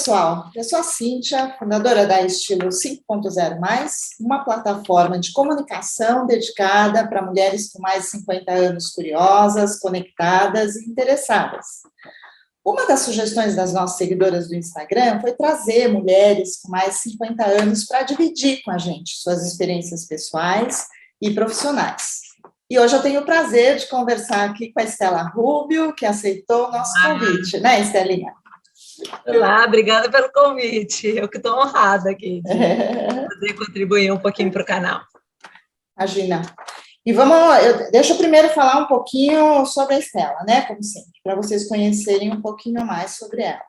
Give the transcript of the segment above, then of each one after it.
pessoal, eu sou a Cíntia, fundadora da Estilo 5.0+, uma plataforma de comunicação dedicada para mulheres com mais de 50 anos curiosas, conectadas e interessadas. Uma das sugestões das nossas seguidoras do Instagram foi trazer mulheres com mais de 50 anos para dividir com a gente suas experiências pessoais e profissionais. E hoje eu tenho o prazer de conversar aqui com a Estela Rubio, que aceitou o nosso convite, né, Estelinha? Olá, obrigada pelo convite. Eu que estou honrada aqui de poder contribuir um pouquinho para o canal. Imagina. E deixa eu primeiro falar um pouquinho sobre a Estela, né, como sempre, para vocês conhecerem um pouquinho mais sobre ela.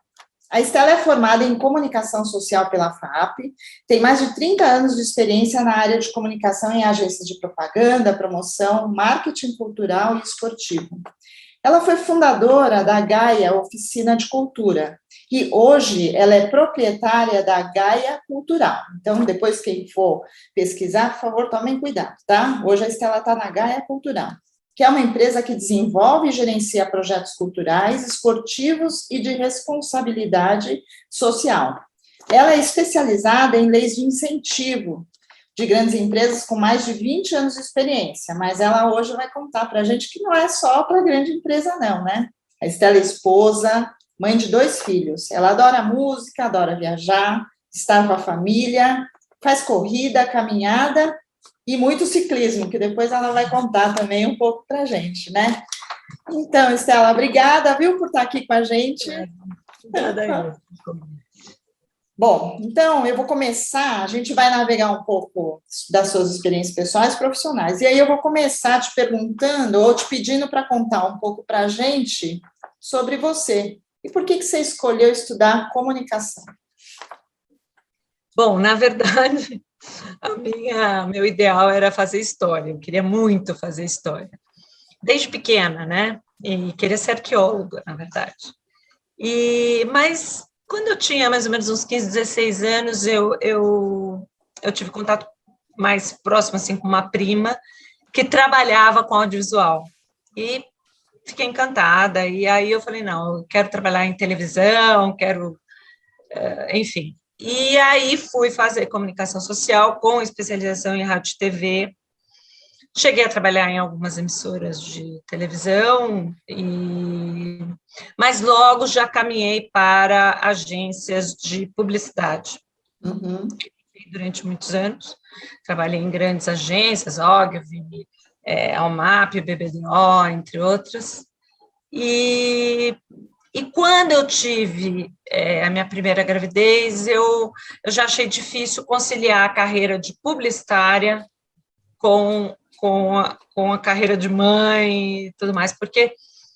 A Estela é formada em comunicação social pela FAP, tem mais de 30 anos de experiência na área de comunicação em agências de propaganda, promoção, marketing cultural e esportivo. Ela foi fundadora da Gaia Oficina de Cultura e hoje ela é proprietária da Gaia Cultural. Então, depois quem for pesquisar, por favor, tomem cuidado, tá? Hoje a Estela está na Gaia Cultural, que é uma empresa que desenvolve e gerencia projetos culturais, esportivos e de responsabilidade social. Ela é especializada em leis de incentivo de grandes empresas com mais de 20 anos de experiência, mas ela hoje vai contar para a gente que não é só para grande empresa não, né? A Estela é esposa, mãe de 2 filhos, ela adora música, adora viajar, estar com a família, faz corrida, caminhada e muito ciclismo, que depois ela vai contar também um pouco para a gente, né? Então, Estela, obrigada, viu, por estar aqui com a gente. Obrigada. Bom, então eu vou começar, a gente vai navegar um pouco das suas experiências pessoais e profissionais, e aí eu vou começar te perguntando ou te pedindo para contar um pouco para a gente sobre você, e por que você escolheu estudar comunicação? Bom, na verdade, meu ideal era fazer história, eu queria muito fazer história, desde pequena, né, e queria ser arqueóloga, na verdade, mas quando eu tinha mais ou menos uns 15, 16 anos, eu tive contato mais próximo, assim, com uma prima que trabalhava com audiovisual. E fiquei encantada. E aí eu falei, não, eu quero trabalhar em televisão, enfim. E aí fui fazer comunicação social com especialização em rádio e TV. Cheguei a trabalhar em algumas emissoras de televisão, mas logo já caminhei para agências de publicidade. Uhum. Durante muitos anos, trabalhei em grandes agências, Ogilvy, Almap, BBDO, entre outras. E quando eu tive a minha primeira gravidez, eu já achei difícil conciliar a carreira de publicitária com a carreira de mãe e tudo mais, porque,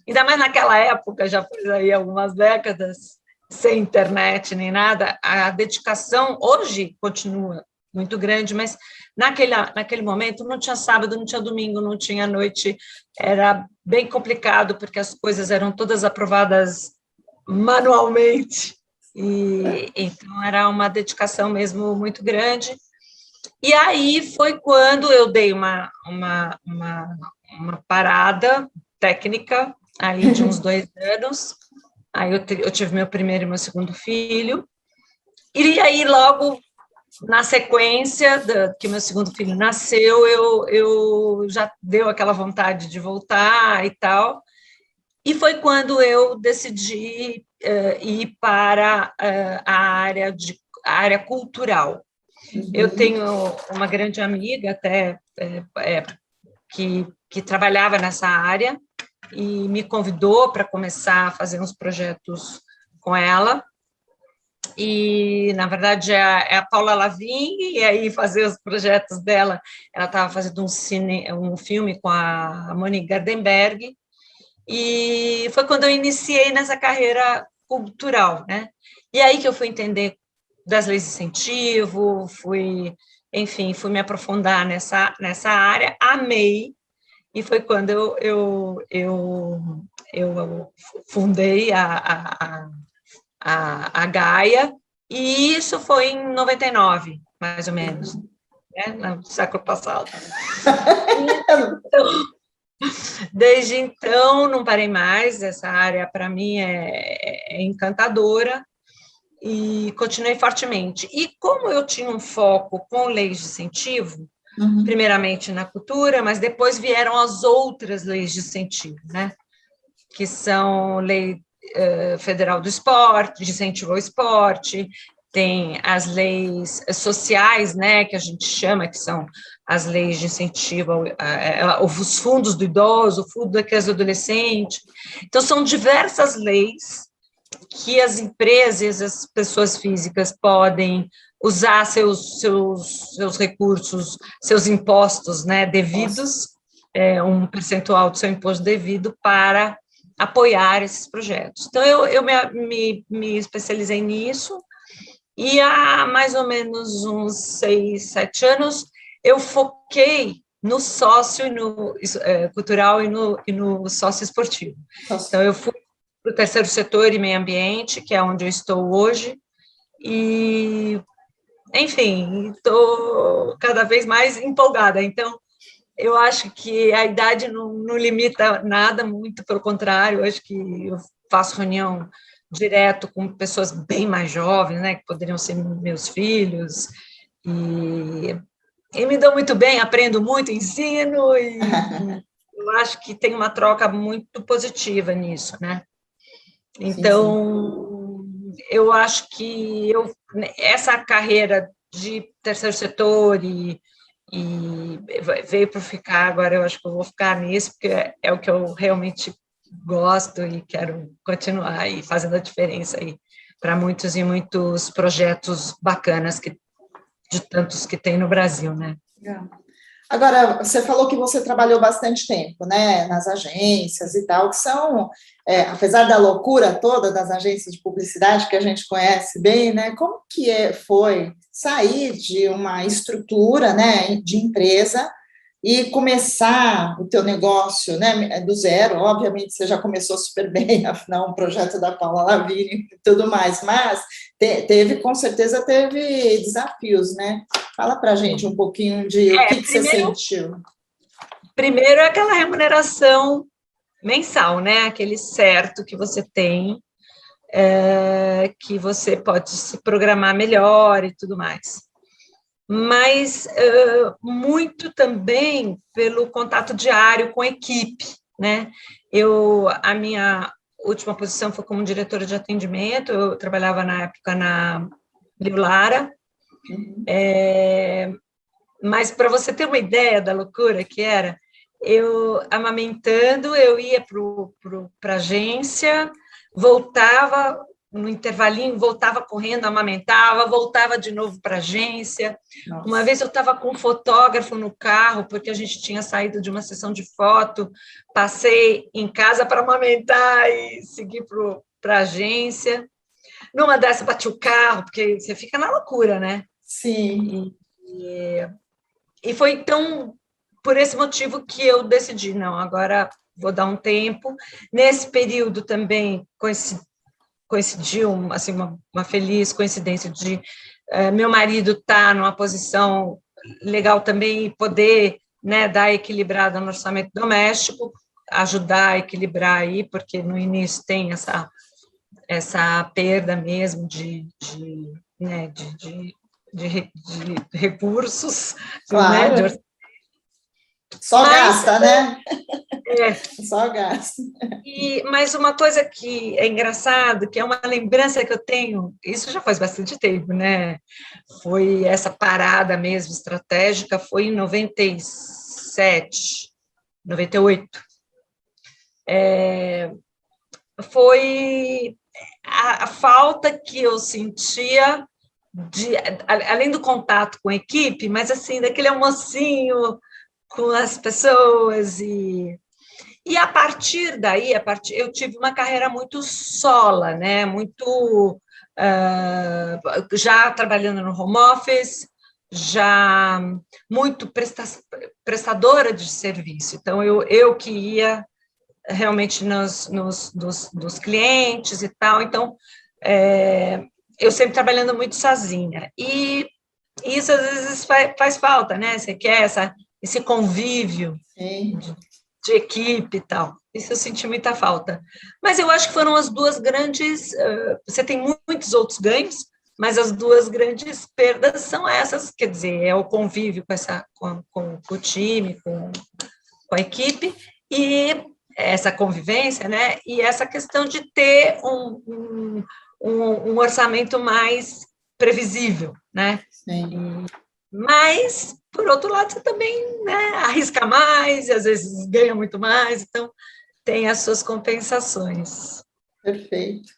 ainda mais naquela época, já faz aí algumas décadas, sem internet nem nada, a dedicação hoje continua muito grande, mas naquele momento não tinha sábado, não tinha domingo, não tinha noite, era bem complicado, porque as coisas eram todas aprovadas manualmente, e então era uma dedicação mesmo muito grande. E aí foi quando eu dei uma parada técnica, aí de uns 2 anos, aí eu tive meu primeiro e meu segundo filho, e aí logo na sequência que meu segundo filho nasceu, eu já deu aquela vontade de voltar e tal, e foi quando eu decidi ir para a área cultural. Eu tenho uma grande amiga até que trabalhava nessa área e me convidou para começar a fazer uns projetos com ela. E, na verdade, é a Paula Lavigne, e aí fazer os projetos dela. Ela estava fazendo um filme com a Monique Gardenberg, e foi quando eu iniciei nessa carreira cultural, né? E aí que eu fui entender das leis de incentivo, fui me aprofundar nessa área, amei, e foi quando eu fundei a Gaia, e isso foi em 99, mais ou menos, né, no século passado. Desde então, não parei mais, essa área, para mim, é encantadora, e continuei fortemente. E como eu tinha um foco com leis de incentivo, primeiramente na cultura, mas depois vieram as outras leis de incentivo, né? Que são Lei Federal do Esporte, de incentivo ao esporte, tem as leis sociais, né, que a gente chama, que são as leis de incentivo os fundos do idoso, o fundo da criança e adolescente. Então, são diversas leis que as empresas, as pessoas físicas podem usar seus recursos, seus impostos, né, devidos, um percentual do seu imposto devido para apoiar esses projetos. Então, eu me especializei nisso, e há mais ou menos uns 6, 7 anos, eu foquei no sócio cultural e no sócio esportivo. Então, eu fui para o terceiro setor e meio ambiente, que é onde eu estou hoje, e, enfim, estou cada vez mais empolgada. Então, eu acho que a idade não limita nada, muito pelo contrário, eu acho que eu faço reunião direto com pessoas bem mais jovens, né, que poderiam ser meus filhos, e me dou muito bem, aprendo muito, ensino, e eu acho que tem uma troca muito positiva nisso, né? Então, eu acho que essa carreira de terceiro setor e veio para ficar, agora eu acho que eu vou ficar nisso, porque é o que eu realmente gosto e quero continuar aí fazendo a diferença aí para muitos e muitos projetos bacanas de tantos que tem no Brasil, né? Agora, você falou que você trabalhou bastante tempo, né, nas agências e tal, que são, apesar da loucura toda das agências de publicidade que a gente conhece bem, né, como que foi sair de uma estrutura, né, de empresa e começar o teu negócio, né, do zero? Obviamente você já começou super bem, afinal, um projeto da Paula Lavigne e tudo mais, mas com certeza teve desafios, né? Fala para a gente um pouquinho de o que você sentiu. Primeiro é aquela remuneração mensal, né? Aquele certo que você tem, que você pode se programar melhor e tudo mais. Mas muito também pelo contato diário com a equipe, né? A minha última posição foi como diretora de atendimento, eu trabalhava na época na Liu Lara, mas para você ter uma ideia da loucura que era, eu amamentando, eu ia para a agência, voltava no intervalinho, voltava correndo, amamentava, voltava de novo para a agência. Nossa. Uma vez eu estava com um fotógrafo no carro, porque a gente tinha saído de uma sessão de foto, passei em casa para amamentar e seguir para a agência. Numa dessas, bati o carro, porque você fica na loucura, né? Sim. E foi, então, por esse motivo que eu decidi, não, agora vou dar um tempo. Nesse período também coincidiu assim, uma feliz coincidência de meu marido estar numa posição legal também e poder, né, dar equilibrada no orçamento doméstico, ajudar a equilibrar aí, porque no início tem essa perda mesmo de recursos, claro. Né, só gasta, né? Só gasta. Mas uma coisa que é engraçado, que é uma lembrança que eu tenho, isso já faz bastante tempo, né? Foi essa parada mesmo estratégica, foi em 97, 98. Foi a falta que eu sentia além do contato com a equipe, mas assim, daquele almocinho com as pessoas e a partir daí, eu tive uma carreira muito sola, né? Muito já trabalhando no home office, já muito prestadora de serviço. Então, eu que ia realmente nos clientes e tal. Então, eu sempre trabalhando muito sozinha. E isso, às vezes, faz falta, né? Você quer esse convívio. Sim. de equipe e tal. Isso eu senti muita falta. Mas eu acho que foram as duas grandes... você tem muitos outros ganhos, mas as duas grandes perdas são essas, quer dizer, é o convívio com o time, com a equipe, e essa convivência, né? E essa questão de ter um orçamento mais previsível, né? Sim. Mas, por outro lado, você também, né, arrisca mais, e às vezes ganha muito mais, então tem as suas compensações. Perfeito.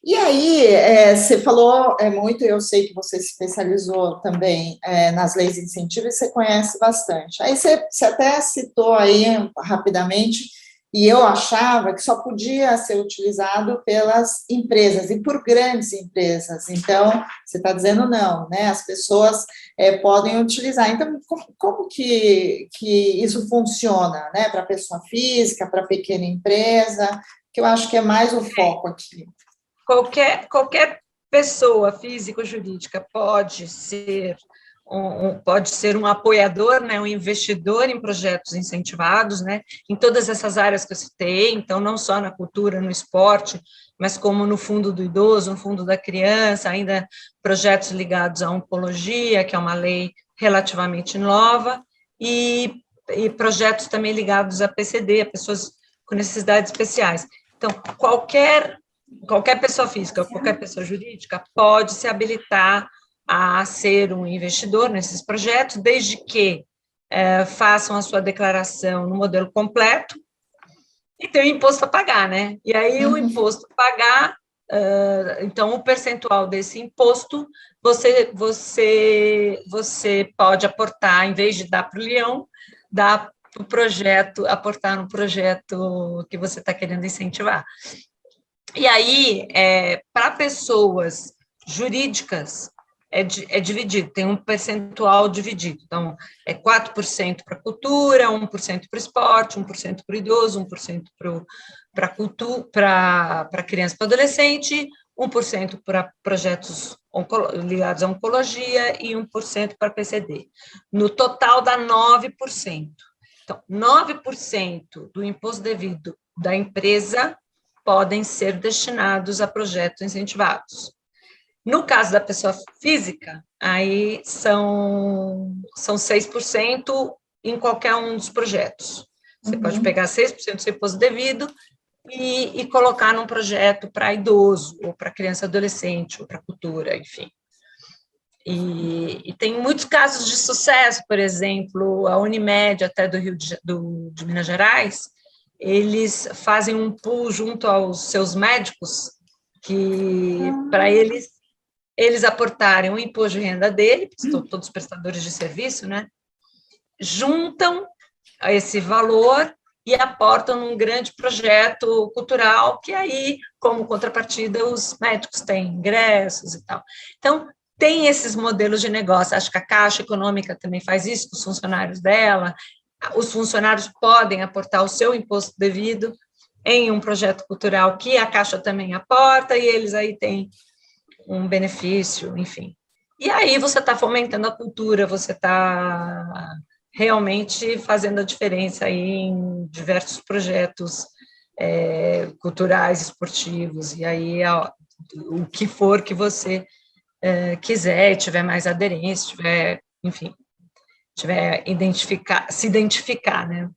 E aí, você falou muito, eu sei que você se especializou também nas leis de incentivo e você conhece bastante. Aí você até citou aí rapidamente, e eu achava que só podia ser utilizado pelas empresas e por grandes empresas. Então, você está dizendo não, né? As pessoas podem utilizar. Então, como que isso funciona, né? Para pessoa física, para pequena empresa, que eu acho que é mais o foco aqui. Qualquer pessoa física ou jurídica pode ser um apoiador, né, um investidor em projetos incentivados, né, em todas essas áreas que eu citei, então não só na cultura, no esporte, mas como no fundo do idoso, no fundo da criança, ainda projetos ligados à oncologia, que é uma lei relativamente nova, e projetos também ligados à PCD, a pessoas com necessidades especiais. Então, qualquer pessoa física, qualquer pessoa jurídica pode se habilitar a ser um investidor nesses projetos, desde que façam a sua declaração no modelo completo e tem o imposto a pagar, né? E aí o imposto a pagar, então o percentual desse imposto você pode aportar, em vez de dar para o leão, dar para o projeto, aportar no projeto que você está querendo incentivar. E aí, para pessoas jurídicas, é dividido, tem um percentual dividido. Então, é 4% para cultura, 1% para o esporte, 1% para o idoso, 1% para criança e para adolescente, 1% para projetos ligados à oncologia e 1% para PCD. No total, dá 9%. Então, 9% do imposto devido da empresa podem ser destinados a projetos incentivados. No caso da pessoa física, aí são 6% em qualquer um dos projetos. Você pode pegar 6% do seu imposto devido e colocar num projeto para idoso, ou para criança e adolescente, ou para cultura, enfim. E tem muitos casos de sucesso, por exemplo, a Unimed, até do Rio de Minas Gerais, eles fazem um pool junto aos seus médicos, que para eles aportarem o imposto de renda dele, todos os prestadores de serviço, né, juntam esse valor e aportam num grande projeto cultural, que aí, como contrapartida, os médicos têm ingressos e tal. Então, tem esses modelos de negócio, acho que a Caixa Econômica também faz isso com os funcionários dela, os funcionários podem aportar o seu imposto devido em um projeto cultural que a Caixa também aporta, e eles aí têm um benefício, enfim. E aí você está fomentando a cultura, você está realmente fazendo a diferença aí em diversos projetos culturais, esportivos, e aí o que for que você quiser, tiver mais aderência, tiver, enfim, se identificar, né?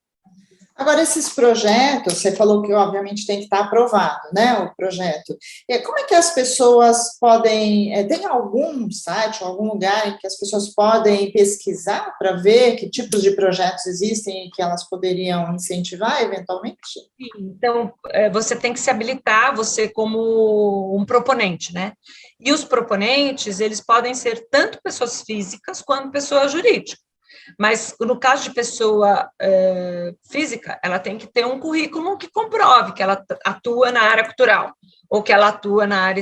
Agora, esses projetos, você falou que, obviamente, tem que estar aprovado, né, o projeto. E como é que as pessoas podem... tem algum site, algum lugar em que as pessoas podem pesquisar para ver que tipos de projetos existem e que elas poderiam incentivar, eventualmente? Então, você tem que se habilitar, você como um proponente, né? E os proponentes, eles podem ser tanto pessoas físicas quanto pessoas jurídicas. Mas, no caso de pessoa física, ela tem que ter um currículo que comprove que ela atua na área cultural, ou que ela atua na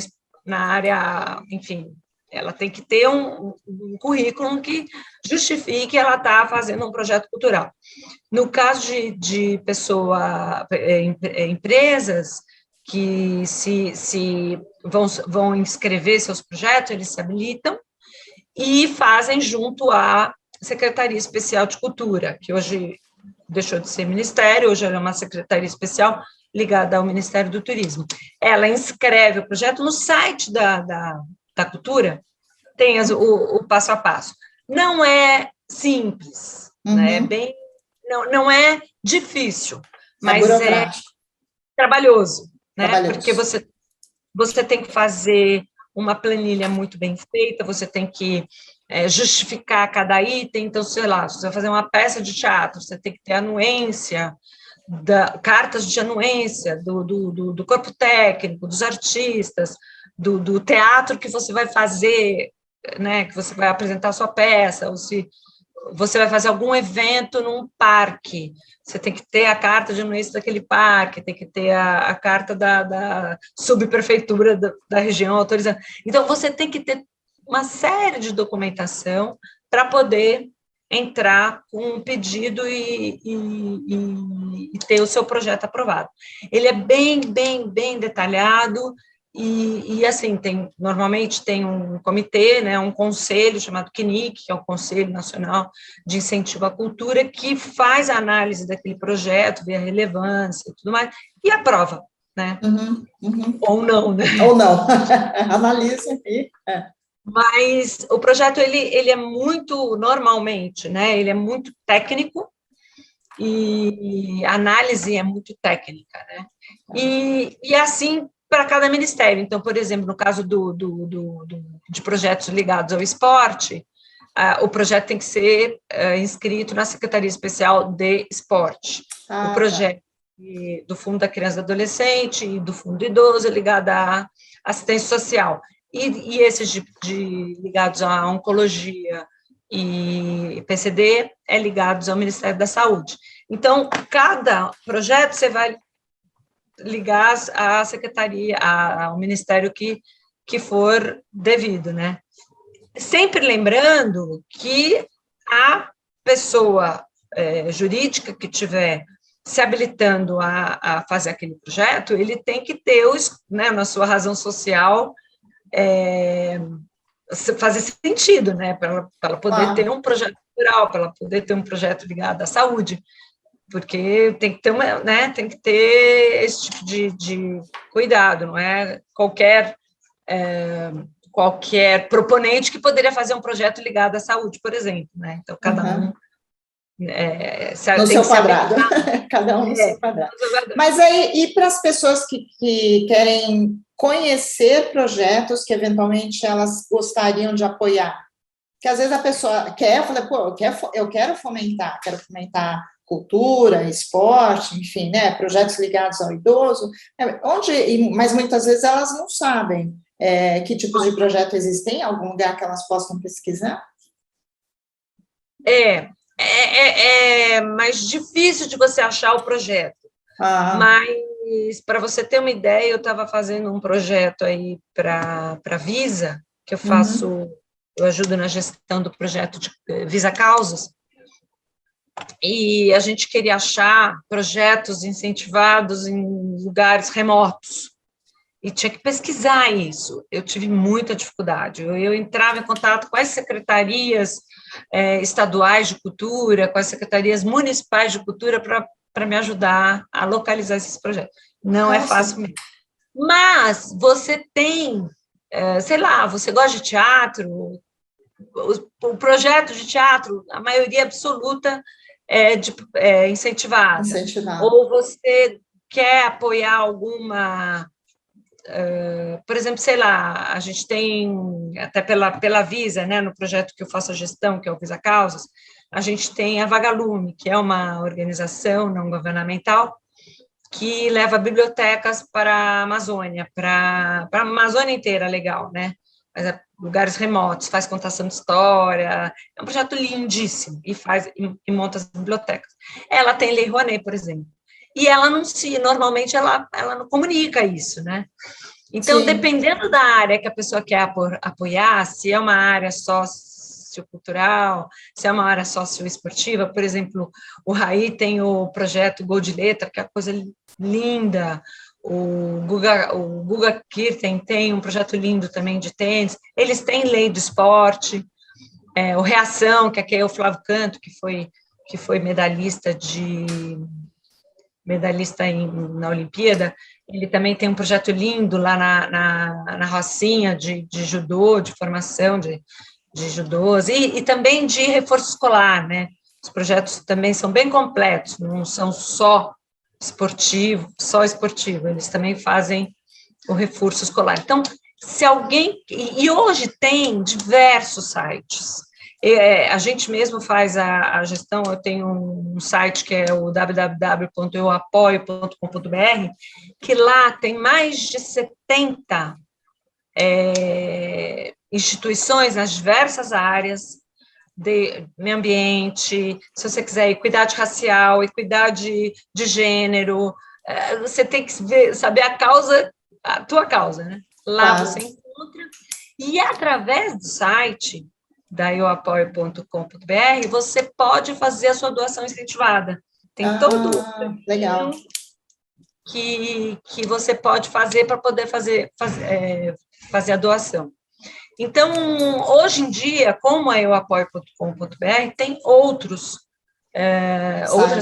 área, enfim, ela tem que ter um currículo que justifique que ela está fazendo um projeto cultural. No caso de empresas que se vão inscrever seus projetos, eles se habilitam e fazem junto à Secretaria Especial de Cultura, que hoje deixou de ser ministério, hoje ela é uma secretaria especial ligada ao Ministério do Turismo. Ela inscreve o projeto no site da Cultura, tem o passo a passo. Não é simples, né? Não é difícil, mas é trabalhoso, né? Porque você tem que fazer uma planilha muito bem feita, você tem que justificar cada item. Então, sei lá, se você vai fazer uma peça de teatro, você tem que ter anuência, cartas de anuência do corpo técnico, dos artistas, do teatro que você vai fazer, né, que você vai apresentar a sua peça, ou se você vai fazer algum evento num parque, você tem que ter a carta de anuência daquele parque, tem que ter a carta da subprefeitura da região autorizando. Então, você tem que ter uma série de documentação para poder entrar com um pedido e ter o seu projeto aprovado. Ele é bem detalhado, e assim, normalmente tem um comitê, né, um conselho chamado CNIC, que é o Conselho Nacional de Incentivo à Cultura, que faz a análise daquele projeto, vê a relevância e tudo mais, e aprova, né? Ou não, né? Ou não. Analisa aqui. Mas o projeto, ele é muito, normalmente, né, ele é muito técnico, e a análise é muito técnica, né? E assim, para cada ministério. Então, por exemplo, no caso de projetos ligados ao esporte, o projeto tem que ser inscrito na Secretaria Especial de Esporte. O projeto do Fundo da Criança e do Adolescente e do Fundo do Idoso é ligado à assistência social. E esses ligados à oncologia e PCD ligados ao Ministério da Saúde. Então, cada projeto você vai ligar à secretaria, ao ministério que for devido, né? Sempre lembrando que a pessoa jurídica que tiver se habilitando a fazer aquele projeto, ele tem que ter, né, na sua razão social, fazer sentido, né, para ela poder ter um projeto cultural, para ela poder ter um projeto ligado à saúde, porque tem que ter tem que ter esse tipo de cuidado, não é qualquer proponente que poderia fazer um projeto ligado à saúde, por exemplo, né? Então cada um no seu quadrado, cada um no seu quadrado. Mas aí, e para as pessoas que querem conhecer projetos que eventualmente elas gostariam de apoiar? Porque às vezes a pessoa quer, fala, pô, eu quero fomentar cultura, esporte, enfim, né, projetos ligados ao idoso, mas muitas vezes elas não sabem que tipos de projeto existem, algum lugar que elas possam pesquisar? É mais difícil de você achar o projeto, mas para você ter uma ideia, eu estava fazendo um projeto aí para a Visa, que eu ajudo na gestão do projeto de Visa Causas, e a gente queria achar projetos incentivados em lugares remotos, e tinha que pesquisar isso. Eu tive muita dificuldade. Eu entrava em contato com as secretarias estaduais de cultura, com as secretarias municipais de cultura para me ajudar a localizar esses projetos. Não é fácil mesmo. Mas você tem, sei lá, você gosta de teatro, o projeto de teatro, a maioria absoluta é incentivada. Ou você quer apoiar alguma... por exemplo, sei lá, a gente tem, até pela Visa, né, no projeto que eu faço a gestão, que é o Visa Causas, a gente tem a Vagalume, que é uma organização não governamental que leva bibliotecas para a Amazônia, para a Amazônia inteira, legal, né? Mas lugares remotos, faz contação de história, é um projeto lindíssimo, e monta as bibliotecas. Ela tem Lei Rouanet, por exemplo, e ela normalmente ela não comunica isso, né? Então, dependendo da área que a pessoa quer apoiar, se é uma área sociocultural, se é uma área socioesportiva, por exemplo, o Raí tem o projeto Gol de Letra, que é uma coisa linda, o Guga Kirten tem um projeto lindo também de tênis, eles têm lei do esporte, o Reação, que aqui é o Flávio Canto, que que foi medalhista na Olimpíada, ele também tem um projeto lindo lá na Rocinha de judô, de formação de judôs, e também de reforço escolar, né? Os projetos também são bem completos, não são só esportivo, eles também fazem o reforço escolar. Então, se alguém... E hoje tem diversos sites. A gente mesmo faz a gestão, eu tenho um site que é o www.euapoio.com.br, que lá tem mais de 70 instituições nas diversas áreas, de meio ambiente, se você quiser equidade racial, equidade de gênero, você tem que saber a tua causa, né? Lá você encontra, e através do site da euapoio.com.br, você pode fazer a sua doação incentivada. Tem todo legal. Que você pode fazer para poder fazer a doação. Então, hoje em dia, como a euapoio.com.br, tem outras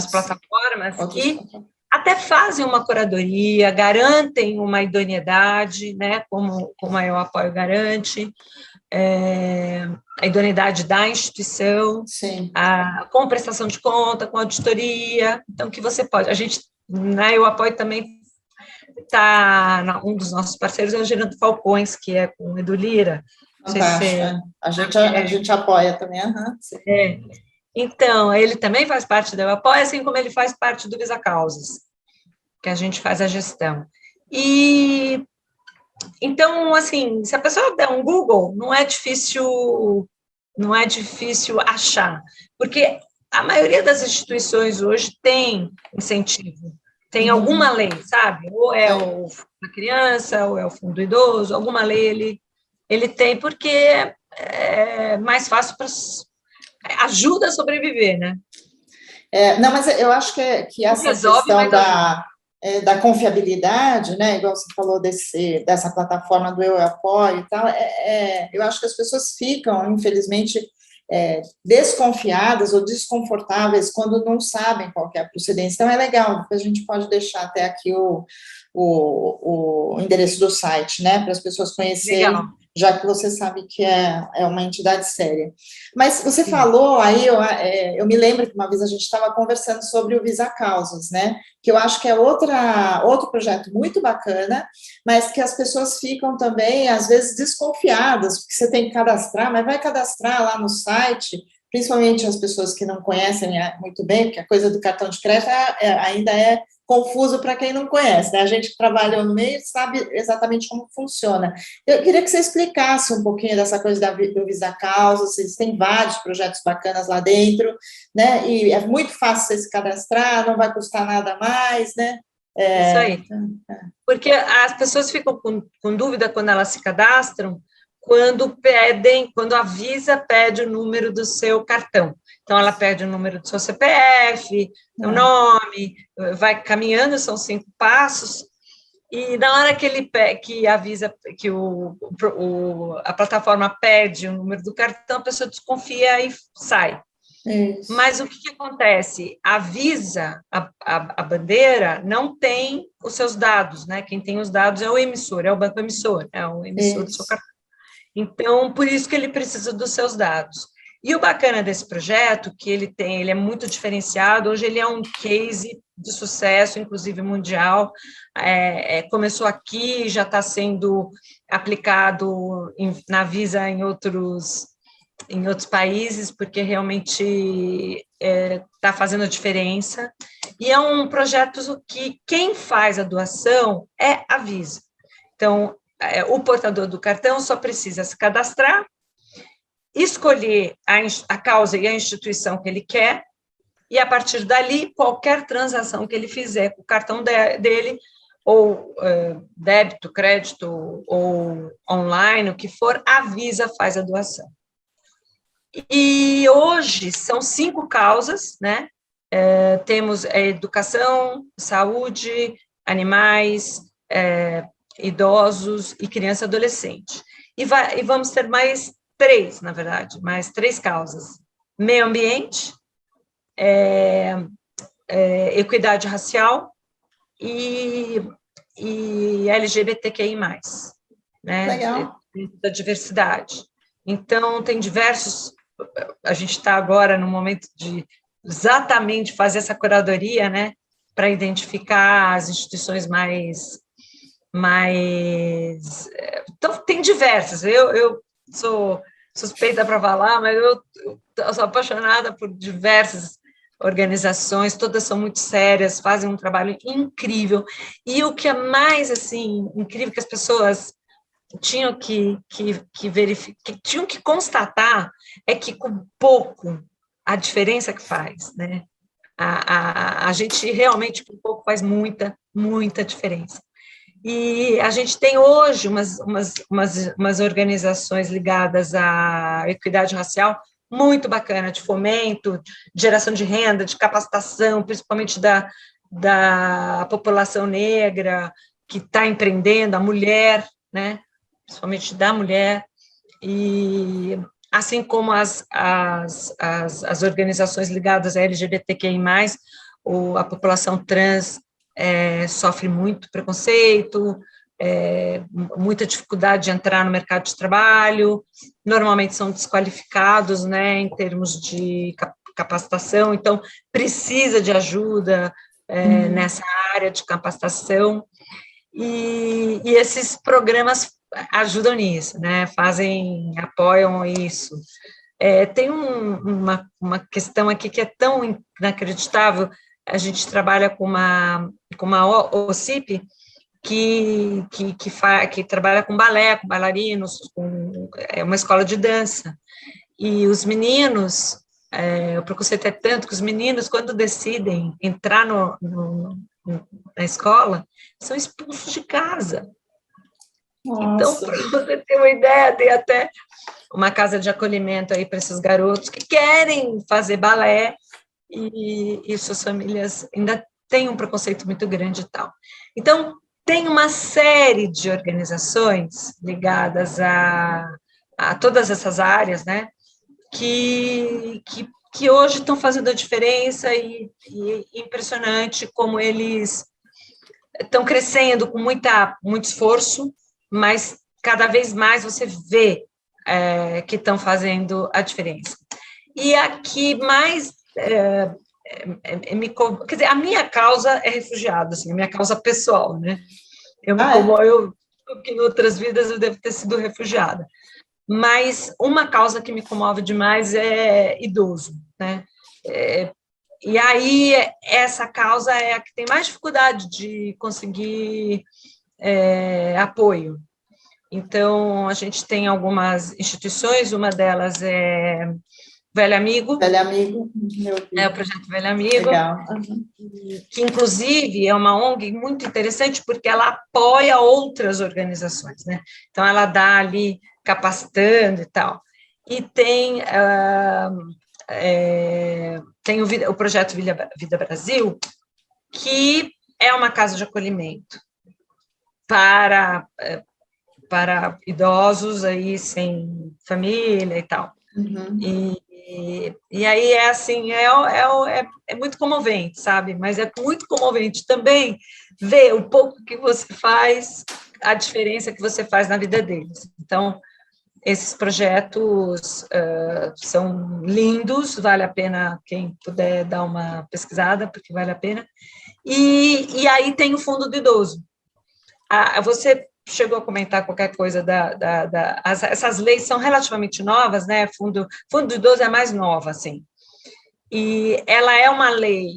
plataformas que até fazem uma curadoria, garantem uma idoneidade, né, como a EUAPOIO garante, a idoneidade da instituição, com prestação de conta, com auditoria, então que você pode. A gente, na EUAPOIO também um dos nossos parceiros é o Gerando Falcões, que é com o Edu Lira. A gente apoia também. Então, ele também faz parte da EUAPOIO, assim como ele faz parte do Visa Causas, que a gente faz a gestão. E, então, assim, se a pessoa der um Google, não é difícil achar, porque a maioria das instituições hoje tem incentivo, tem alguma lei, sabe? Ou é o fundo da criança, ou é o fundo do idoso, alguma lei ele tem, porque é mais fácil para... ajuda a sobreviver, né? Não, mas eu acho que essa questão da confiabilidade, né, igual você falou dessa plataforma do Eu Apoio e tal, eu acho que as pessoas ficam, infelizmente, desconfiadas ou desconfortáveis quando não sabem qual que é a procedência. Então, é legal, depois a gente pode deixar até aqui o endereço do site, né, para as pessoas conhecerem. Legal. Já que você sabe que é uma entidade séria. Mas você falou aí, eu me lembro que uma vez a gente estava conversando sobre o Visa Causas, né? Que eu acho que é outro projeto muito bacana, mas que as pessoas ficam também, às vezes, desconfiadas, porque você tem que cadastrar, mas vai cadastrar lá no site, principalmente as pessoas que não conhecem muito bem, porque a coisa do cartão de crédito ainda é confuso para quem não conhece, né? A gente que trabalhou no meio sabe exatamente como funciona. Eu queria que você explicasse um pouquinho dessa coisa do Visa Causas, vocês têm vários projetos bacanas lá dentro, né? E é muito fácil você se cadastrar, não vai custar nada mais, né? Isso aí. Porque as pessoas ficam com dúvida quando elas se cadastram, quando a Visa pede o número do seu cartão. Então, ela pede o número do seu CPF, o nome, vai caminhando, são 5 passos, e na hora que avisa que a plataforma pede o número do cartão, a pessoa desconfia e sai. Isso. Mas o que acontece? A Visa, a bandeira, não tem os seus dados, né? Quem tem os dados é o emissor, é o banco emissor, é o emissor do seu cartão. Então, por isso que ele precisa dos seus dados. E o bacana desse projeto, que ele é muito diferenciado, hoje ele é um case de sucesso, inclusive mundial, começou aqui, já está sendo aplicado na Visa em outros países, porque realmente está fazendo a diferença, e é um projeto que quem faz a doação é a Visa. Então, o portador do cartão só precisa se cadastrar, escolher a causa e a instituição que ele quer, e a partir dali, qualquer transação que ele fizer com o cartão dele, ou débito, crédito, ou online, o que for, a Visa faz a doação. E hoje são 5 causas, né? Temos educação, saúde, animais, idosos e criança e adolescente. E vamos ter mais 3, na verdade, mais 3 causas. Meio ambiente, equidade racial e LGBTQI+, né? Legal. Da diversidade. Então, tem diversos... A gente está agora no momento de exatamente fazer essa curadoria, né? Para identificar as instituições mais... Então, tem diversas. Eu sou suspeita para falar, mas eu sou apaixonada por diversas organizações, todas são muito sérias, fazem um trabalho incrível, e o que é mais, assim, incrível, que as pessoas tinham que verificar, que tinham que constatar, é que com pouco, a diferença que faz, né? A gente realmente, com pouco, faz muita, muita diferença. E a gente tem hoje umas organizações ligadas à equidade racial muito bacana, de fomento, de geração de renda, de capacitação, principalmente da população negra que está empreendendo, a mulher, né? Principalmente da mulher, e assim como as organizações ligadas à LGBTQI+, a população trans sofre muito preconceito, muita dificuldade de entrar no mercado de trabalho, normalmente são desqualificados, né, em termos de capacitação, então precisa de ajuda nessa área de capacitação, e esses programas ajudam nisso, né, apoiam isso. Tem uma questão aqui que é tão inacreditável. A gente trabalha com uma OCIP que trabalha com balé, com bailarinos, é uma escola de dança, e os meninos, o preconceito é tanto que os meninos, quando decidem entrar na escola, são expulsos de casa. Então, para você ter uma ideia, tem até uma casa de acolhimento aí para esses garotos que querem fazer balé, e suas famílias ainda têm um preconceito muito grande e tal. Então, tem uma série de organizações ligadas a todas essas áreas, né, que hoje estão fazendo a diferença, e impressionante como eles estão crescendo com muito esforço, mas cada vez mais você vê que estão fazendo a diferença. E aqui mais quer dizer, a minha causa é refugiada, assim, a minha causa pessoal, né? Que em outras vidas eu devo ter sido refugiada. Mas uma causa que me comove demais é idoso, né? E aí, essa causa é a que tem mais dificuldade de conseguir apoio. Então, a gente tem algumas instituições, uma delas é Velho Amigo. Velho Amigo, meu Deus. É o projeto Velho Amigo. Legal. Que, inclusive, é uma ONG muito interessante, porque ela apoia outras organizações, né? Então, ela dá ali, capacitando e tal. E tem o projeto Vida Brasil, que é uma casa de acolhimento para idosos aí sem família e tal. Uhum. E aí é assim, é muito comovente, sabe? Mas é muito comovente também ver o pouco que você faz, a diferença que você faz na vida deles. Então, esses projetos são lindos, vale a pena quem puder dar uma pesquisada, porque vale a pena. E aí tem o Fundo do Idoso. Você chegou a comentar qualquer coisa essas leis são relativamente novas, né? Fundo do Idoso é mais nova, assim. E ela é uma lei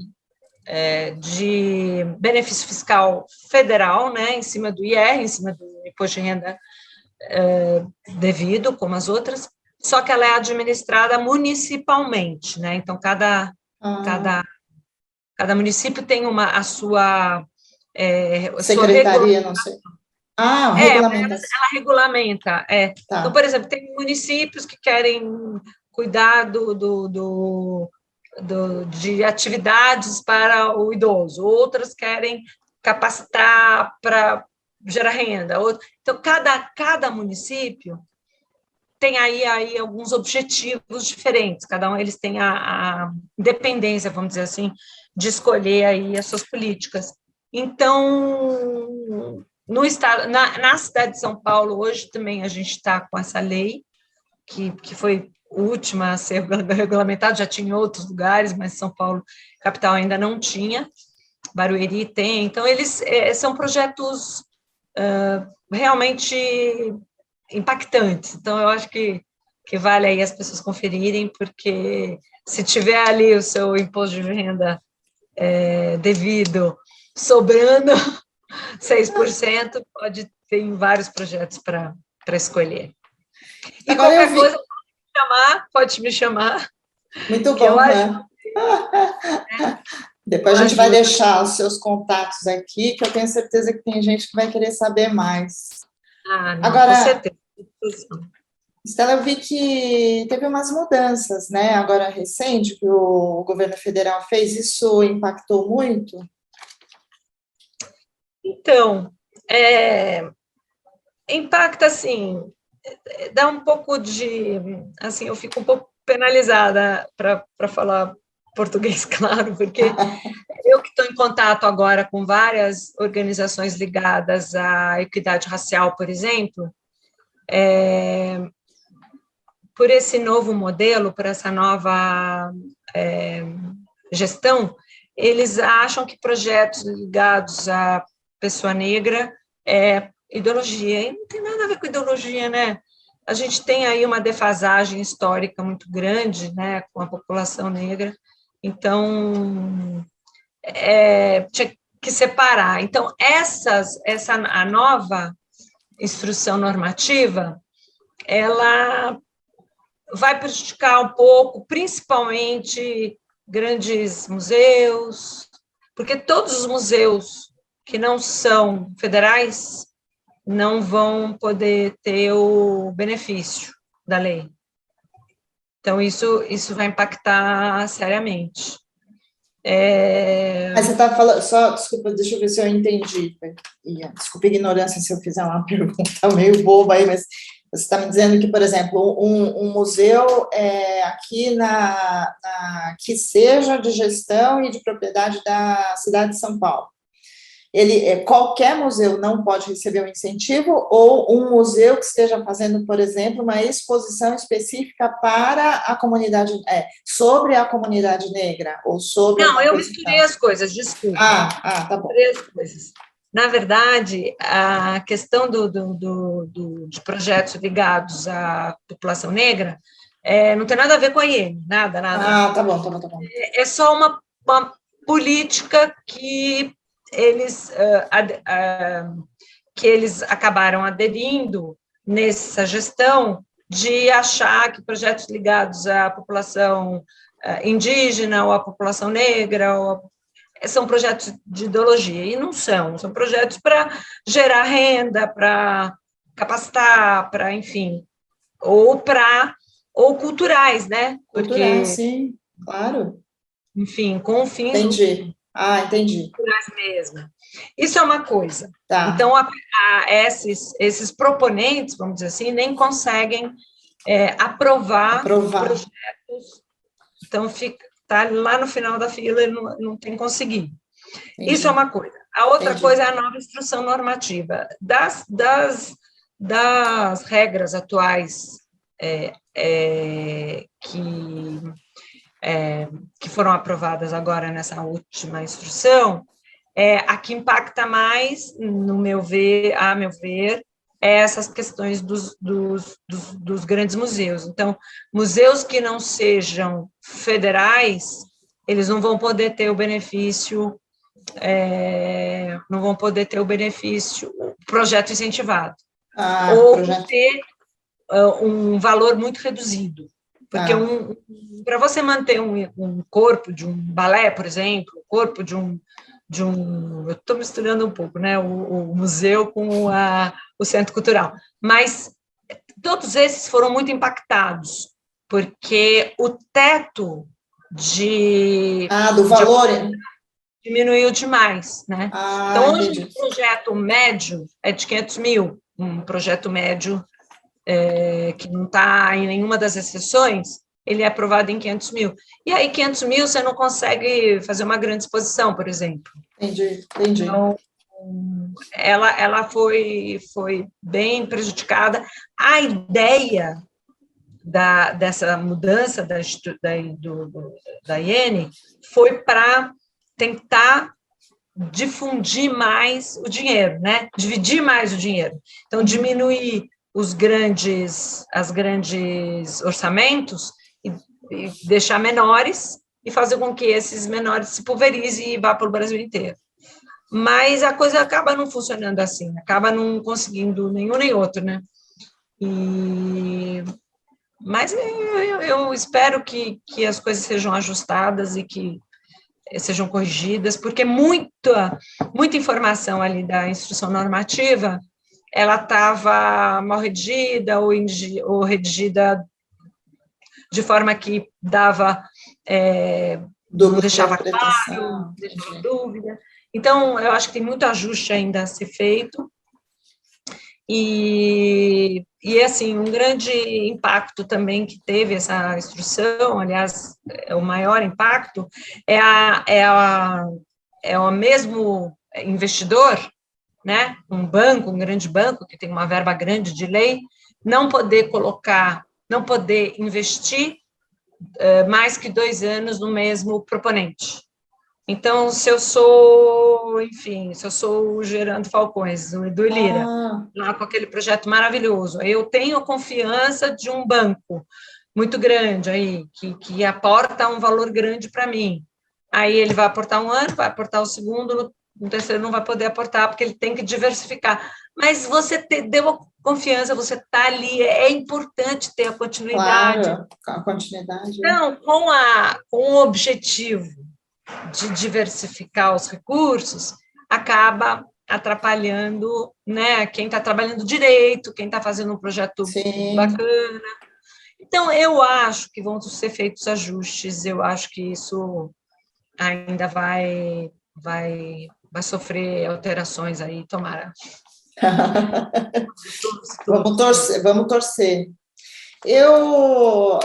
de benefício fiscal federal, né? Em cima do IR, em cima do Imposto de Renda devido, como as outras, só que ela é administrada municipalmente, né? Então, cada município tem a sua... secretaria, não sei. Regulamentação. Ela regulamenta. Tá. Então, por exemplo, tem municípios que querem cuidar de atividades para o idoso, outras querem capacitar para gerar renda. Então, cada município tem aí alguns objetivos diferentes, cada um eles têm a independência, vamos dizer assim, de escolher aí as suas políticas. Então, no estado, na cidade de São Paulo, hoje também a gente está com essa lei, que foi a última a ser regulamentada, já tinha em outros lugares, mas São Paulo, capital, ainda não tinha, Barueri tem, então eles são projetos realmente impactantes, então eu acho que vale aí as pessoas conferirem, porque se tiver ali o seu imposto de renda devido sobrando 6%, ter vários projetos para escolher. E Agora qualquer coisa, pode me chamar. Muito bom, né? Depois a gente vai deixar os seus contatos aqui, que eu tenho certeza que tem gente que vai querer saber mais. Não, agora, com certeza. Estela, eu vi que teve umas mudanças, né? Agora recente, que o governo federal fez, isso impactou muito? Então, impacta, assim, dá um pouco de, assim, eu fico um pouco penalizada para falar português, claro, porque eu que estou em contato agora com várias organizações ligadas à equidade racial, por exemplo, por esse novo modelo, por essa nova gestão, eles acham que projetos ligados à pessoa negra é ideologia, e não tem nada a ver com ideologia, né? A gente tem aí uma defasagem histórica muito grande, né, com a população negra, então tinha que separar. Então, a nova instrução normativa, ela vai prejudicar um pouco, principalmente grandes museus, porque todos os museus que não são federais não vão poder ter o benefício da lei. Então, isso vai impactar seriamente. Mas você está falando, só, desculpa, deixa eu ver se eu entendi. Desculpa a ignorância se eu fizer uma pergunta meio boba aí, mas você está me dizendo que, por exemplo, um museu aqui que seja de gestão e de propriedade da cidade de São Paulo, qualquer museu não pode receber um incentivo, ou um museu que esteja fazendo, por exemplo, uma exposição específica para a comunidade, sobre a comunidade negra, ou sobre... Não, eu misturei as coisas, desculpa. Tá bom. Misturei as coisas. Na verdade, a questão de projetos ligados à população negra não tem nada a ver com a IEM, nada. Tá bom. É só uma política que eles acabaram aderindo nessa gestão de achar que projetos ligados à população indígena ou à população negra são projetos de ideologia, e não são projetos para gerar renda, para capacitar, para, enfim, ou culturais, né? Culturais, sim, claro. Enfim, com fins... Entendi. Entendi. Culturais mesmo. Isso é uma coisa. Tá. Então, esses proponentes, vamos dizer assim, nem conseguem aprovar projetos. Então, está lá no final da fila e não tem conseguido. Entendi. Isso é uma coisa. A outra coisa é a nova instrução normativa. Das regras atuais que foram aprovadas agora nessa última instrução, a que impacta mais, a meu ver, essas questões dos grandes museus. Então, museus que não sejam federais, eles não vão poder ter o benefício, projeto incentivado, ou ter um valor muito reduzido. Porque para você manter um corpo de um balé, por exemplo, o corpo de um eu estou misturando um pouco, né, o museu com o centro cultural, mas todos esses foram muito impactados, porque o teto do valor diminuiu demais, né? Então, hoje, entendi. um projeto médio é de 500 mil, um projeto médio que não está em nenhuma das exceções, ele é aprovado em 500 mil. E aí, 500 mil, você não consegue fazer uma grande exposição, por exemplo. Entendi. Então, ela foi bem prejudicada. A ideia dessa mudança da IN foi para tentar difundir mais o dinheiro, né? Dividir mais o dinheiro. Então, diminuir os grandes orçamentos e deixar menores e fazer com que esses menores se pulverizem e vá para o Brasil inteiro. Mas a coisa acaba não funcionando assim, acaba não conseguindo nenhum nem outro, né? Mas eu espero que as coisas sejam ajustadas e que sejam corrigidas, porque muita informação ali da instrução normativa, ela estava mal redigida ou redigida de forma que dava, não deixava claro, deixava dúvida. Então, eu acho que tem muito ajuste ainda a ser feito. E assim, um grande impacto também que teve essa instrução, aliás, o maior impacto, é o mesmo investidor, né, um grande banco, que tem uma verba grande de lei, não poder investir mais que 2 anos no mesmo proponente. Então, se eu sou o Gerando Falcões, o Edu Lira, lá com aquele projeto maravilhoso, eu tenho a confiança de um banco muito grande aí, que aporta um valor grande para mim. Aí ele vai aportar 1 ano, vai aportar o segundo, no terceiro não vai poder aportar, porque ele tem que diversificar. Mas você deu a confiança, você está ali, é importante ter a continuidade. Claro, a continuidade. Então, com o objetivo de diversificar os recursos, acaba atrapalhando, né, quem está trabalhando direito, quem está fazendo um projeto bacana. Então, eu acho que vão ser feitos ajustes, eu acho que isso ainda vai sofrer alterações aí, tomara. Vamos torcer.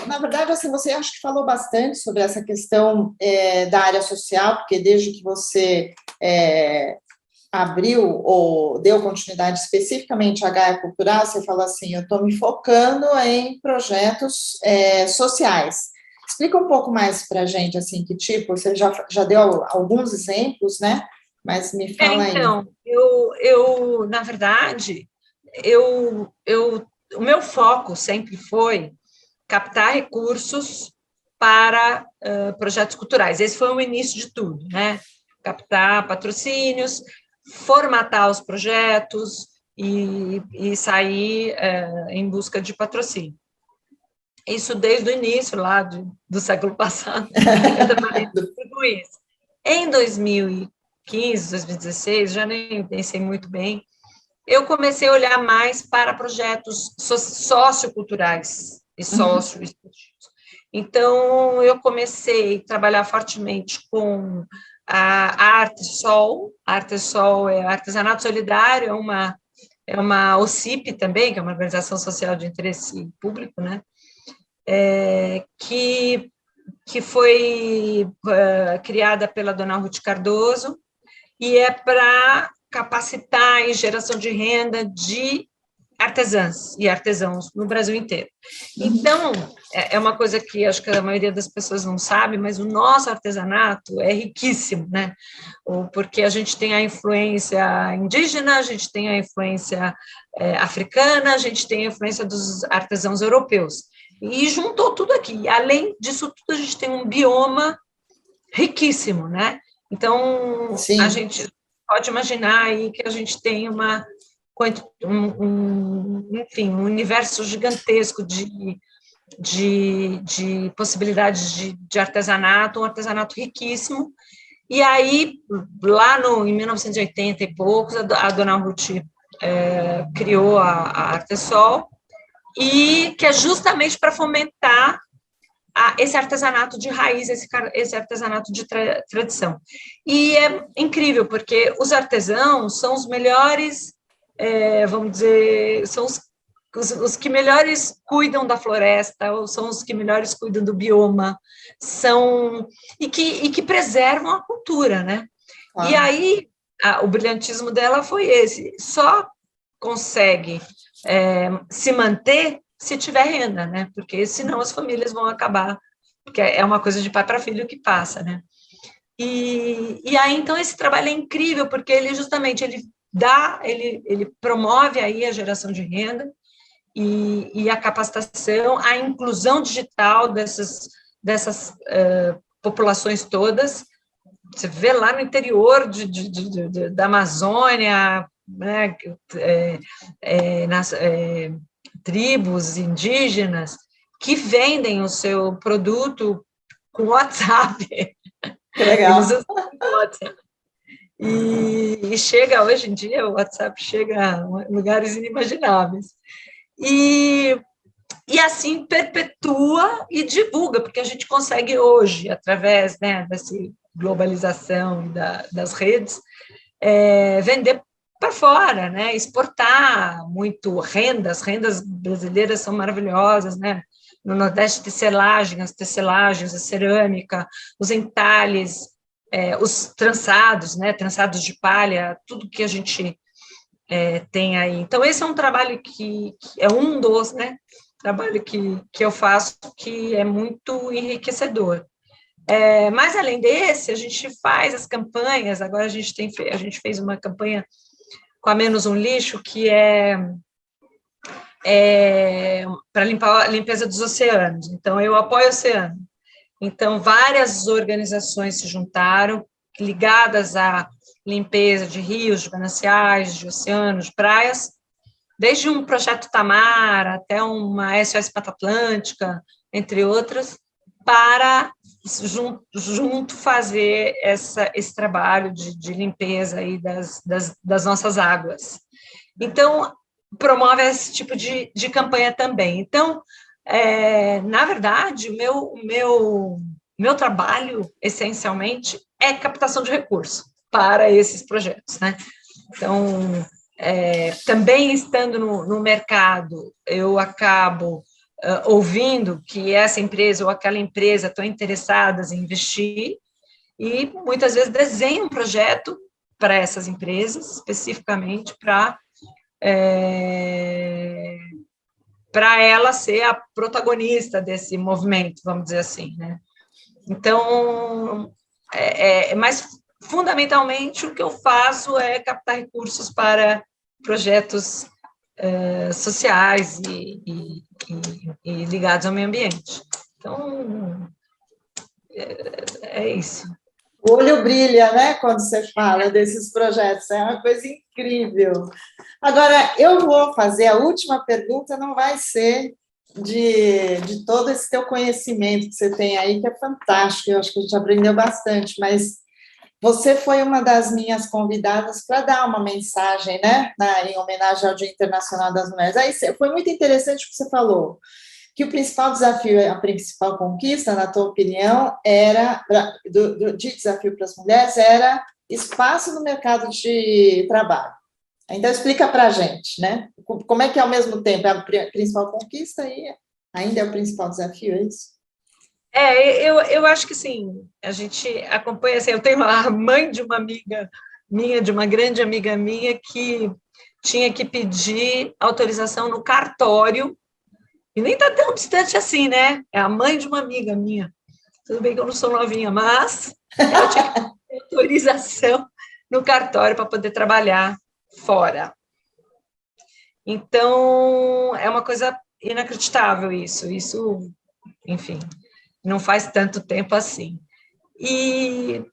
Na verdade, assim, você acho que falou bastante sobre essa questão da área social, porque desde que você abriu ou deu continuidade especificamente à Gaia Cultural, você falou assim, eu estou me focando em projetos sociais. Explica um pouco mais para a gente, assim, que tipo, você já deu alguns exemplos, né? Mas me fala aí. Então, eu na verdade, o meu foco sempre foi captar recursos para projetos culturais. Esse foi o início de tudo, né? Captar patrocínios, formatar os projetos e sair em busca de patrocínio. Isso desde o início lá do século passado, eu trabalhei com isso. Em 2015, 2016, já nem pensei muito bem, eu comecei a olhar mais para projetos socioculturais e socioesportivos. Então, eu comecei a trabalhar fortemente com a Artesol. A Artesol é Artesanato Solidário, é uma OCIP também, que é uma organização social de interesse público, né? Que foi criada pela dona Ruth Cardoso, e é para capacitar em geração de renda de artesãs e artesãos no Brasil inteiro. Então, é uma coisa que acho que a maioria das pessoas não sabe, mas o nosso artesanato é riquíssimo, né? Porque a gente tem a influência indígena, a gente tem a influência africana, a gente tem a influência dos artesãos europeus. E juntou tudo aqui. Além disso tudo, a gente tem um bioma riquíssimo, né? Então, a gente pode imaginar aí que a gente tem enfim, um universo gigantesco de possibilidades de artesanato, um artesanato riquíssimo. E aí, lá em 1980 e poucos, a dona Ruth criou a Artesol, e que é justamente para fomentar esse artesanato de raiz, esse artesanato de tradição. E é incrível, porque os artesãos são os melhores, vamos dizer, são os que melhores cuidam da floresta, ou são os que melhores cuidam do bioma, e que preservam a cultura, né? Claro. E aí, o brilhantismo dela foi esse, só consegue se manter se tiver renda, né? Porque senão as famílias vão acabar, porque é uma coisa de pai para filho que passa, né? E aí, então, esse trabalho é incrível, porque ele justamente, ele promove aí a geração de renda e a capacitação, a inclusão digital dessas populações todas. Você vê lá no interior da Amazônia, né, nas tribos indígenas que vendem o seu produto com WhatsApp. Que legal. Eles usam o WhatsApp. E chega, hoje em dia, o WhatsApp chega a lugares inimagináveis. E assim perpetua e divulga, porque a gente consegue hoje, através, né, dessa globalização das redes, vender para fora, né, exportar muito as rendas brasileiras são maravilhosas, né, no Nordeste, as tecelagens, a cerâmica, os entalhes, os trançados, né, trançados de palha, tudo que a gente tem aí. Então, esse é um trabalho que é um dos, né, trabalho que eu faço, que é muito enriquecedor. Mas, além desse, a gente faz as campanhas, agora a gente fez uma campanha com a Menos um Lixo, que é para a limpeza dos oceanos. Então, eu apoio o oceano. Então, várias organizações se juntaram, ligadas à limpeza de rios, de mananciais, de oceanos, de praias, desde um projeto Tamar até uma SOS Mata Atlântica, entre outras, para junto fazer esse trabalho de limpeza aí das nossas águas. Então, promove esse tipo de campanha também. Então, na verdade, o meu trabalho, essencialmente, é captação de recursos para esses projetos, né? Então, também estando no mercado, eu acabo ouvindo que essa empresa ou aquela empresa estão interessadas em investir e, muitas vezes, desenho um projeto para essas empresas, especificamente para ela ser a protagonista desse movimento, vamos dizer assim, né? Então, mas fundamentalmente o que eu faço é captar recursos para projetos sociais e ligados ao meio ambiente. Então, é isso. O olho brilha, né, quando você fala desses projetos, é uma coisa incrível. Agora, eu vou fazer a última pergunta, não vai ser de todo esse teu conhecimento que você tem aí, que é fantástico, eu acho que a gente aprendeu bastante, mas você foi uma das minhas convidadas para dar uma mensagem, né, em homenagem ao Dia Internacional das Mulheres. Aí foi muito interessante o que você falou, que o principal desafio, a principal conquista, na tua opinião, de desafio para as mulheres, era espaço no mercado de trabalho. Então, explica para a gente, né? Como é que, ao mesmo tempo, é a principal conquista e ainda é o principal desafio, é isso? Eu acho que, sim, a gente acompanha, assim, eu tenho a mãe de uma amiga minha, de uma grande amiga minha, que tinha que pedir autorização no cartório, e nem está tão distante assim, né? É a mãe de uma amiga minha. Tudo bem que eu não sou novinha, mas ela tinha que pedir autorização no cartório para poder trabalhar fora. Então, é uma coisa inacreditável isso, enfim, não faz tanto tempo assim.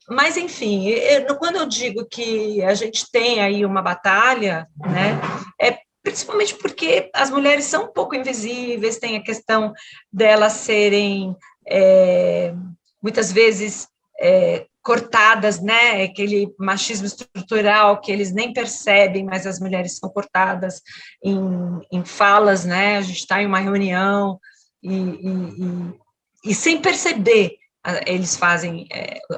Mas, enfim, quando eu digo que a gente tem aí uma batalha, né, é principalmente porque as mulheres são um pouco invisíveis, tem a questão delas serem, muitas vezes, cortadas, né, aquele machismo estrutural que eles nem percebem, mas as mulheres são cortadas em falas, né, a gente está em uma reunião e sem perceber, eles fazem,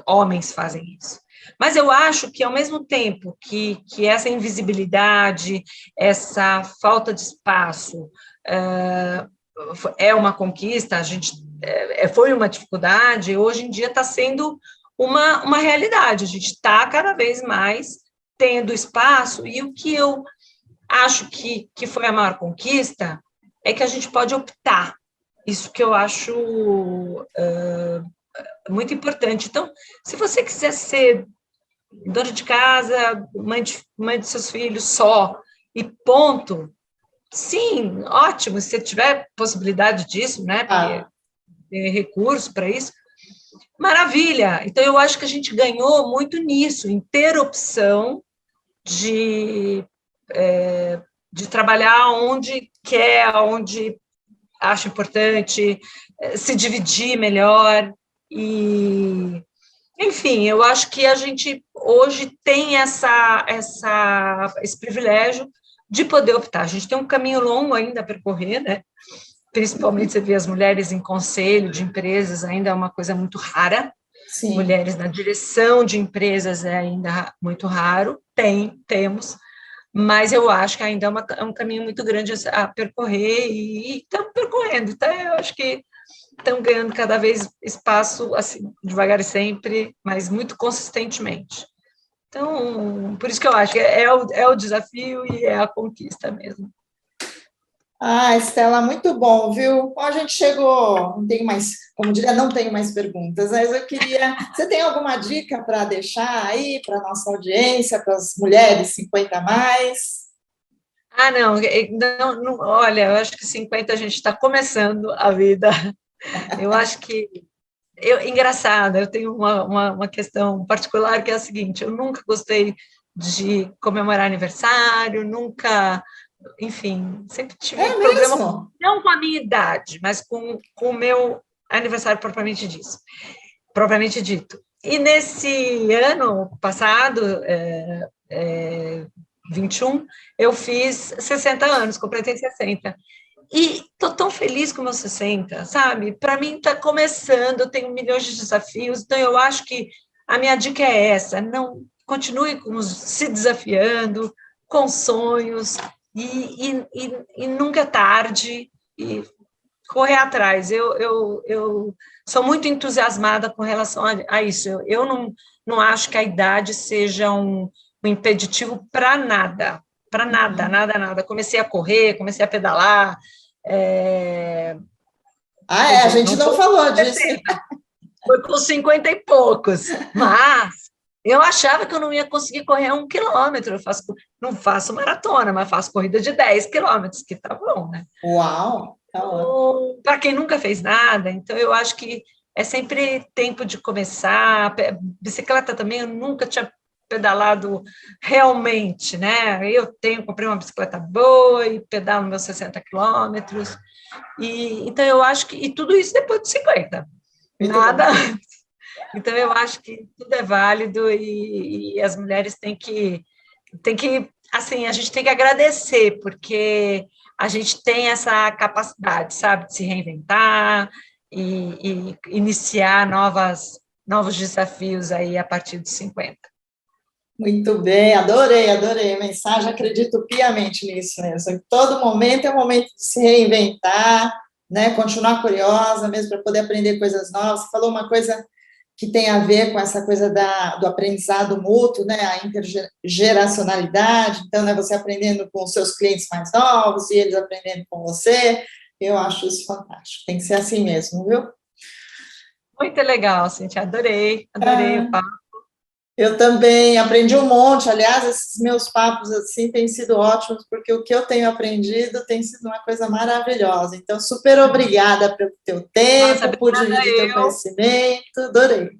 homens fazem isso. Mas eu acho que, ao mesmo tempo que essa invisibilidade, essa falta de espaço é uma conquista, a gente foi uma dificuldade, hoje em dia está sendo uma realidade, a gente está cada vez mais tendo espaço, e o que eu acho que foi a maior conquista é que a gente pode optar, isso que eu acho muito importante. Então, se você quiser ser dona de casa, mãe de seus filhos só, e ponto, sim, ótimo, se você tiver possibilidade disso, né, porque tem recurso para isso, maravilha. Então, eu acho que a gente ganhou muito nisso, em ter opção de trabalhar onde quer, onde acha importante, se dividir melhor, e, enfim, eu acho que a gente hoje tem esse privilégio de poder optar. A gente tem um caminho longo ainda a percorrer, né? Principalmente você vê as mulheres em conselho de empresas, ainda é uma coisa muito rara. Sim. Mulheres na direção de empresas é ainda muito raro, temos, mas eu acho que ainda é um caminho muito grande a percorrer, e estamos percorrendo, então eu acho que estão ganhando cada vez espaço, assim, devagar e sempre, mas muito consistentemente. Então, por isso que eu acho que é o desafio e é a conquista mesmo. Estela, muito bom, viu? Bom, a gente chegou, não tenho mais, como diria, não tenho mais perguntas, mas eu queria... Você tem alguma dica para deixar aí para a nossa audiência, para as mulheres 50 a mais? Não, olha, eu acho que 50 a gente está começando a vida. Eu acho que... engraçado, eu tenho uma questão particular que é a seguinte: eu nunca gostei de comemorar aniversário, nunca... Enfim, sempre tive problema, mesmo? não com a minha idade, mas com o meu aniversário propriamente dito. E nesse ano passado, 21, eu fiz 60 anos, completei 60. E estou tão feliz com meus 60, sabe? Para mim está começando, eu tenho milhões de desafios, então eu acho que a minha dica é essa: não continue se desafiando, com sonhos, e nunca é tarde, e correr atrás. Eu sou muito entusiasmada com relação a isso. Eu não acho que a idade seja um impeditivo para nada, nada. Comecei a correr, comecei a pedalar. A gente não falou disso. Foi com 50 e poucos, mas eu achava que eu não ia conseguir correr 1 quilômetro. Não faço maratona, mas faço corrida de 10 quilômetros, que tá bom, né? Uau! Para quem nunca fez nada, então eu acho que é sempre tempo de começar. Bicicleta também, eu nunca tinha pedalado realmente, né? Comprei uma bicicleta boa e pedalo meus 60 quilômetros. Então eu acho que... E tudo isso depois de 50. Nada antes. Então, eu acho que tudo é válido, e as mulheres têm que, assim, a gente tem que agradecer, porque a gente tem essa capacidade, sabe, de se reinventar e iniciar novos desafios aí a partir dos 50. Muito bem, adorei a mensagem, acredito piamente nisso mesmo. Todo momento é um momento de se reinventar, né, continuar curiosa mesmo para poder aprender coisas novas. Você falou uma coisa que tem a ver com essa coisa do aprendizado mútuo, né, a intergeracionalidade, então, né, você aprendendo com os seus clientes mais novos e eles aprendendo com você. Eu acho isso fantástico, tem que ser assim mesmo, viu? Muito legal, Cintia, adorei o papo. Eu também aprendi um monte, aliás, esses meus papos assim têm sido ótimos, porque o que eu tenho aprendido tem sido uma coisa maravilhosa. Então, super obrigada pelo teu tempo, por dividir teu conhecimento, adorei.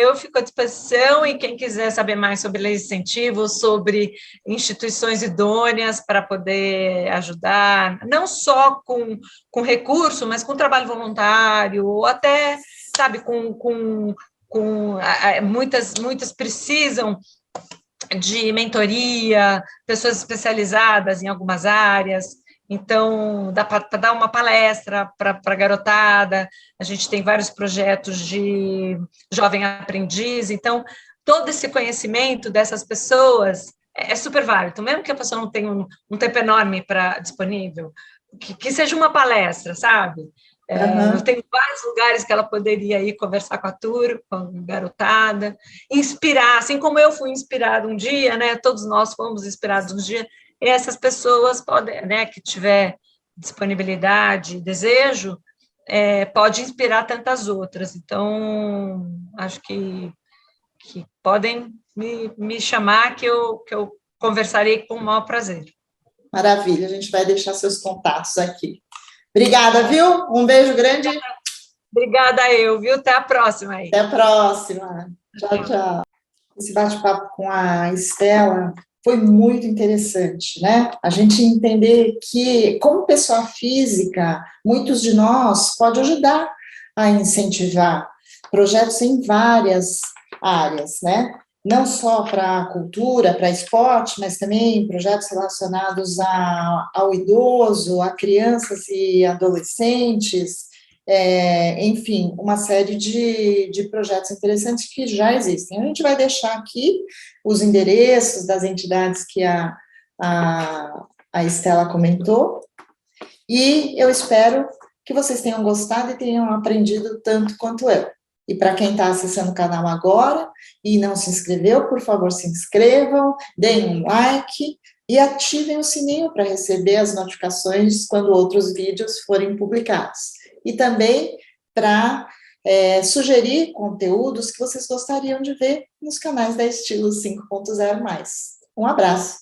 Eu fico à disposição, e quem quiser saber mais sobre leis de incentivo, sobre instituições idôneas para poder ajudar, não só com recurso, mas com trabalho voluntário, ou até, sabe, muitas precisam de mentoria, pessoas especializadas em algumas áreas. Então, dá para dar uma palestra para a garotada, a gente tem vários projetos de jovem aprendiz, então, todo esse conhecimento dessas pessoas é super válido, mesmo que a pessoa não tenha um tempo enorme disponível, que seja uma palestra, sabe? Eu tenho vários lugares que ela poderia ir conversar com a turma, com a garotada, inspirar, assim como eu fui inspirada um dia, né? Todos nós fomos inspirados um dia, e essas pessoas podem, né, que tiver disponibilidade, desejo, pode inspirar tantas outras. Então, acho que podem me chamar que eu conversarei com o maior prazer. Maravilha, a gente vai deixar seus contatos aqui. Obrigada, viu? Um beijo grande. Obrigada eu, viu? Até a próxima aí. Até a próxima. Tchau, tchau. Esse bate-papo com a Estela foi muito interessante, né? A gente entender que, como pessoa física, muitos de nós pode ajudar a incentivar projetos em várias áreas, né? Não só para cultura, para esporte, mas também projetos relacionados ao idoso, a crianças e adolescentes, enfim, uma série de projetos interessantes que já existem. A gente vai deixar aqui os endereços das entidades que a Estela comentou, e eu espero que vocês tenham gostado e tenham aprendido tanto quanto eu. E para quem está acessando o canal agora e não se inscreveu, por favor, se inscrevam, deem um like e ativem o sininho para receber as notificações quando outros vídeos forem publicados. E também para sugerir conteúdos que vocês gostariam de ver nos canais da Estilo 5.0+. Um abraço!